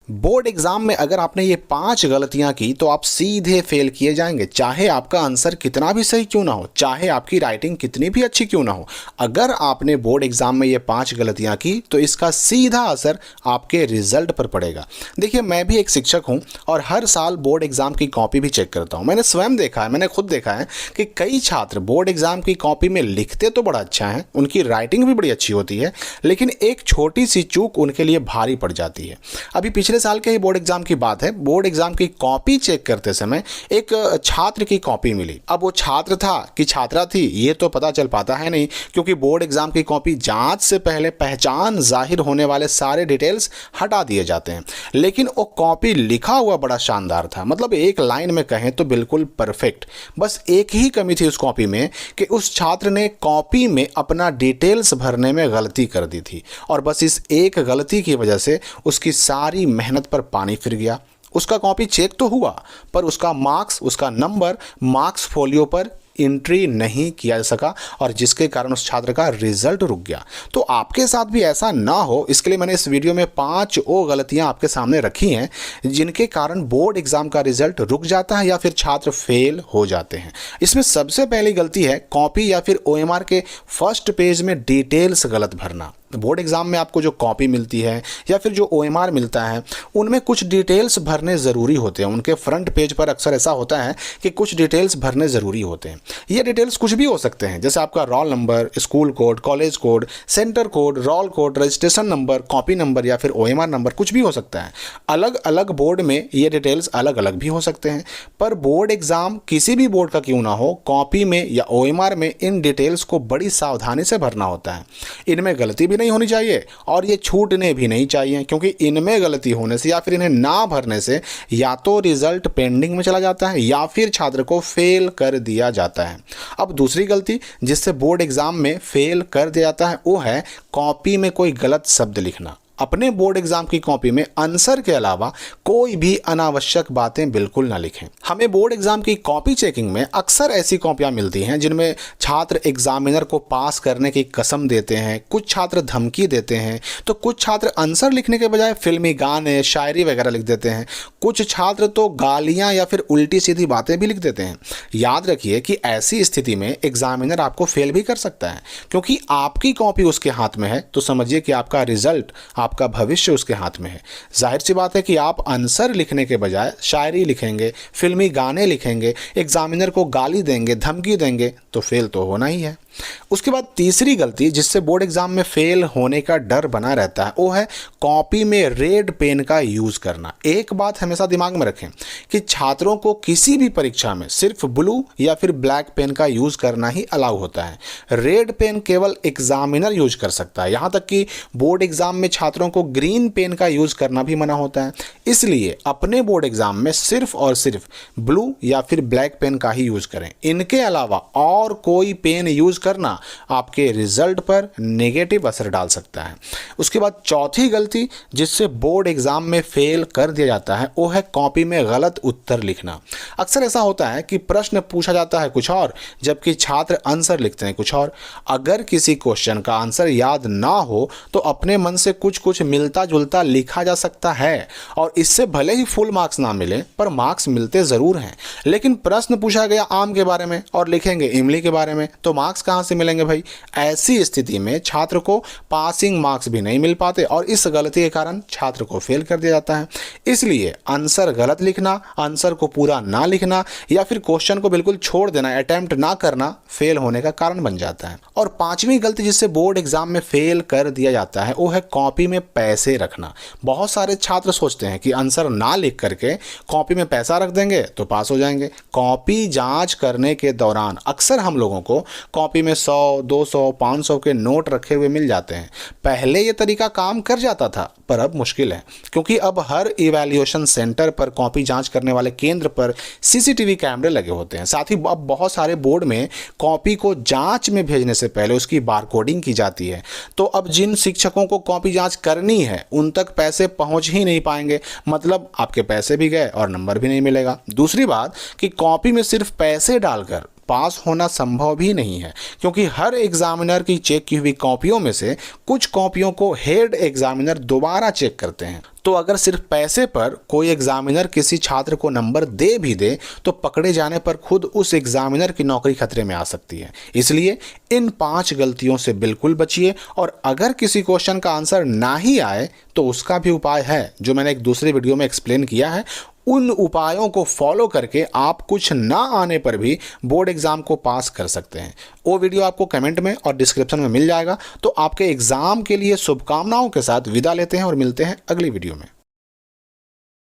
Board exam में अगर आपने ये 5 गलतियां की तो आप सीधे फेल किए जाएंगे, चाहे आपका आंसर कितना भी सही क्यों ना हो, चाहे आपकी राइटिंग कितनी भी अच्छी क्यों ना हो। अगर आपने बोर्ड एग्जाम में ये 5 गलतियां की तो इसका सीधा असर आपके रिजल्ट पर पड़ेगा। देखिए, मैं भी एक शिक्षक हूं और हर साल बोर्ड एग्जाम की कॉपी भी चेक करता हूं। मैंने स्वयं देखा है, मैंने खुद देखा है कि कई छात्र बोर्ड एग्जाम की कॉपी में लिखते तो बड़ा अच्छा है, उनकी राइटिंग भी बड़ी अच्छी होती है, लेकिन एक छोटी सी चूक उनके लिए भारी पड़ जाती है। अभी पिछले साल के ही बोर्ड एग्जाम की बात है। बोर्ड एग्जाम की कॉपी चेक करते समय एक छात्र की कॉपी मिली। अब वो छात्र था कि छात्रा थी ये तो पता चल पाता है नहीं, क्योंकि बोर्ड एग्जाम की कॉपी जांच से पहले पहचान जाहिर होने वाले सारे डिटेल्स हटा दिए जाते हैं। लेकिन वो कॉपी लिखा हुआ बड़ा शानदार था, मतलब एक लाइन में कहें तो बिल्कुल परफेक्ट। बस एक ही कमी थी उस कॉपी में कि उस छात्र ने कॉपी में अपना डिटेल्स भरने में गलती कर दी थी, और बस इस एक गलती की वजह से उसकी सारी मेहनत पर पानी फिर गया। उसका कॉपी चेक तो हुआ, पर उसका मार्क्स, उसका नंबर मार्क्स फोलियो पर एंट्री नहीं किया जा सका, और जिसके कारण उस छात्र का रिजल्ट रुक गया। तो आपके साथ भी ऐसा ना हो, इसके लिए मैंने इस वीडियो में 5 वो गलतियां आपके सामने रखी हैं जिनके कारण बोर्ड एग्जाम का रिजल्ट रुक जाता है या फिर छात्र फेल हो जाते हैं। इसमें सबसे पहली गलती है कॉपी या फिर ओएमआर के फर्स्ट पेज में डिटेल्स गलत भरना। बोर्ड एग्जाम में आपको जो कॉपी मिलती है या फिर जो ओएमआर मिलता है, उनमें कुछ डिटेल्स भरने ज़रूरी होते हैं। उनके फ्रंट पेज पर अक्सर ऐसा होता है कि कुछ डिटेल्स भरने ज़रूरी होते हैं। ये डिटेल्स कुछ भी हो सकते हैं, जैसे आपका roll number, school code, college code, centre code, roll code, registration number, copy number या फिर ओएमआर नंबर, कुछ भी हो सकता है। अलग अलग बोर्ड में ये डिटेल्स अलग अलग भी हो सकते हैं, पर बोर्ड एग्जाम किसी भी बोर्ड का क्यों ना हो, कॉपी में या ओएमआर में इन डिटेल्स को बड़ी सावधानी से भरना होता है। इनमें गलती भी नहीं होनी चाहिए और ये छूटने भी नहीं चाहिए, क्योंकि इनमें गलती होने से या फिर इन्हें ना भरने से या तो रिजल्ट पेंडिंग में चला जाता है या फिर छात्र को फेल कर दिया जाता है। अब दूसरी गलती जिससे बोर्ड एग्जाम में फेल कर दिया जाता है वो है कॉपी में कोई गलत शब्द लिखना। अपने बोर्ड एग्जाम की कॉपी में आंसर के अलावा कोई भी अनावश्यक बातें बिल्कुल ना लिखें। हमें बोर्ड एग्जाम की कॉपी चेकिंग में अक्सर ऐसी कॉपियां मिलती हैं जिनमें छात्र एग्जामिनर को पास करने की कसम देते हैं, कुछ छात्र धमकी देते हैं, तो कुछ छात्र आंसर लिखने के बजाय फिल्मी गाने, शायरी वगैरह लिख देते हैं। कुछ छात्र तो गालियां या फिर उल्टी सीधी बातें भी लिख देते हैं। याद रखिए कि ऐसी स्थिति में एग्जामिनर आपको फेल भी कर सकता है, क्योंकि आपकी कॉपी उसके हाथ में है, तो समझिए कि आपका रिजल्ट, आपका भविष्य उसके हाथ में है। जाहिर सी बात है कि आप आंसर लिखने के बजाय शायरी लिखेंगे, फिल्मी गाने लिखेंगे, एग्जामिनर को गाली देंगे, धमकी देंगे, तो फेल तो होना ही है। उसके बाद तीसरी गलती जिससे बोर्ड एग्जाम में फेल होने का डर बना रहता है वो है कॉपी में रेड पेन का यूज करना। एक बात हमेशा दिमाग में रखें कि छात्रों को किसी भी परीक्षा में सिर्फ ब्लू या फिर ब्लैक पेन का यूज करना ही अलाउ होता है। रेड पेन केवल एग्जामिनर यूज कर सकता है, यहां तक कि बोर्ड एग्जाम में छात्रों को ग्रीन पेन का यूज करना भी मना होता है। इसलिए अपने बोर्ड एग्जाम में सिर्फ और सिर्फ ब्लू या फिर ब्लैक पेन का ही यूज करें। इनके अलावा और कोई पेन यूज करना आपके रिजल्ट पर नेगेटिव असर डाल सकता है। उसके बाद चौथी गलती जिससे बोर्ड एग्जाम में फेल कर दिया जाता है वो है कॉपी में गलत उत्तर लिखना। अक्सर ऐसा होता है कि प्रश्न पूछा जाता है कुछ और, जबकि छात्र आंसर लिखते हैं कुछ और। अगर किसी क्वेश्चन का आंसर याद ना हो तो अपने मन से कुछ कुछ मिलता जुलता लिखा जा सकता है, और इससे भले ही फुल मार्क्स ना मिले पर मार्क्स मिलते जरूर हैं। लेकिन प्रश्न पूछा गया आम के बारे में और लिखेंगे इमली के बारे में, तो मार्क्स कहां से मिलेंगे भाई? ऐसी स्थिति में छात्र को पासिंग मार्क्स भी नहीं मिल पाते और इस गलती के कारण छात्र को फेल कर दिया जाता है। इसलिए आंसर गलत लिखना, आंसर को पूरा ना लिखना या फिर क्वेश्चन को बिल्कुल छोड़ देना, अटेम्प्ट ना करना फेल होने का कारण बन जाता है। और पांचवी गलती जिससे बोर्ड एग्जाम में फेल कर दिया जाता है वो है कॉपी में पैसे रखना। बहुत सारे छात्र सोचते हैं कि आंसर ना लिख करके कॉपी में पैसा रख देंगे तो पास हो जाएंगे। कॉपी जांच करने के दौरान अक्सर हम लोगों को कॉपी में 100, 200, 500 के नोट रखे हुए मिल जाते हैं। पहले ये तरीका काम कर जाता था, पर अब मुश्किल है, क्योंकि अब हर इवैल्यूएशन सेंटर पर, कॉपी जांच करने वाले केंद्र पर सीसीटीवी कैमरे लगे होते हैं। साथ ही अब बहुत सारे बोर्ड में कॉपी को जांच में भेजने से पहले उसकी बारकोडिंग की जाती है। तो अब जिन शिक्षकों को कॉपी जांच करनी है उन तक पैसे पहुंच ही नहीं पाएंगे, मतलब आपके पैसे भी गए और नंबर भी नहीं मिलेगा। दूसरी बात कि कॉपी में सिर्फ पैसे डालकर पास होना संभव भी नहीं है, क्योंकि हर एग्जामिनर की चेक की हुई कॉपियों में से कुछ कॉपियों को हेड एग्जामिनर दोबारा चेक करते हैं। तो अगर सिर्फ पैसे पर कोई एग्जामिनर किसी छात्र को नंबर दे भी दे तो पकड़े जाने पर खुद उस एग्जामिनर की नौकरी खतरे में आ सकती है। इसलिए इन 5 गलतियों से बिल्कुल बचिए। और अगर किसी क्वेश्चन का आंसर ना ही आए तो उसका भी उपाय है, जो मैंने एक दूसरे वीडियो में एक्सप्लेन किया है। उन उपायों को फॉलो करके आप कुछ ना आने पर भी बोर्ड एग्जाम को पास कर सकते हैं। वो वीडियो आपको कमेंट में और डिस्क्रिप्शन में मिल जाएगा। तो आपके एग्जाम के लिए शुभकामनाओं के साथ विदा लेते हैं और मिलते हैं अगली वीडियो में।